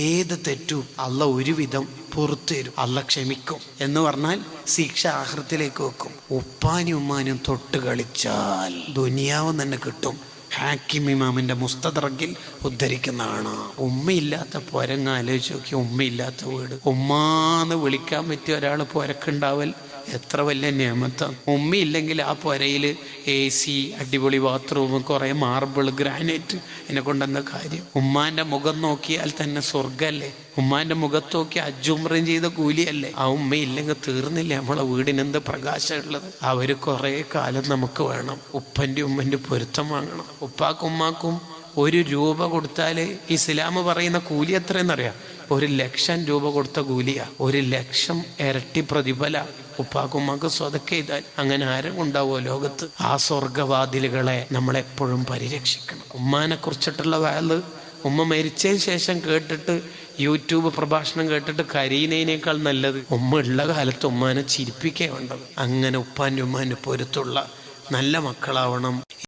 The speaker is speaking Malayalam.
ഏത് തെറ്റും അല്ല ഒരുവിധം പുറത്തു തരും, അല്ല ക്ഷമിക്കും. എന്ന് പറഞ്ഞാൽ ശിക്ഷ ആഖിറത്തിലേക്ക് വെക്കും. ഉപ്പാനും ഉമ്മാനും തൊട്ട് കളിച്ചാൽ ദുനിയാവ് തന്നെ കിട്ടും. ഹാക്കിം ഇമാമിന്റെ മുസ്തദറക്കിൽ ഉദ്ധരിക്കുന്നതാണ്. ഉമ്മയില്ലാത്ത പോരങ്ങ ആലോചിച്ച് നോക്കി. ഉമ്മയില്ലാത്ത വീട്. ഉമ്മാന്ന് വിളിക്കാൻ പറ്റിയ ഒരാൾ പോരക്കുണ്ടാവൽ എത്ര വലിയ നിയമത്താണ്. ഉമ്മയില്ലെങ്കിൽ ആ പുരയിൽ AC, അടിപൊളി ബാത്റൂം, കുറെ മാർബിൾ, ഗ്രാനൈറ്റ്, എന്നെ കൊണ്ടെന്താ കാര്യം? ഉമ്മാന്റെ മുഖം നോക്കിയാൽ തന്നെ സ്വർഗല്ലേ? ഉമ്മാന്റെ മുഖത്ത് നോക്കി അജുമ്രം ചെയ്ത കൂലിയല്ലേ? ആ ഉമ്മയില്ലെങ്കിൽ തീർന്നില്ലേ നമ്മളെ വീടിനെന്ത് പ്രകാശമുള്ളത്? അവര് കുറെ കാലം നമുക്ക് വേണം. ഉപ്പന്റെ ഉമ്മന്റെ പൊരുത്തം വാങ്ങണം. ഉപ്പാക്കും ഉമ്മാക്കും 1 രൂപ കൊടുത്താല് ഇസ്ലാം പറയുന്ന കൂലി എത്രയെന്നറിയാം? 1,00,000 രൂപ കൊടുത്ത കൂലിയാ. 1,00,000 ഇരട്ടി പ്രതിഫല ഉപ്പാക്കുമ്മാക്ക് സ്വതക്ക ചെയ്താൽ. അങ്ങനെ ആരും ഉണ്ടാവോ ലോകത്ത്? ആ സ്വർഗവാതിലുകളെ നമ്മളെപ്പോഴും പരിരക്ഷിക്കണം. ഉമ്മാനെ കുറിച്ചിട്ടുള്ള വാല് ഉമ്മ മരിച്ചതിന് ശേഷം കേട്ടിട്ട് യൂട്യൂബ് പ്രഭാഷണം കേട്ടിട്ട് കരീനേനേക്കാൾ നല്ലത് ഉമ്മ ഉള്ള കാലത്ത് ഉമ്മാനെ ചിരിപ്പിക്കേ വേണ്ടത്. അങ്ങനെ ഉപ്പാൻ്റെ ഉമ്മാൻ്റെ പൊരുത്തുള്ള നല്ല മക്കളാവണം.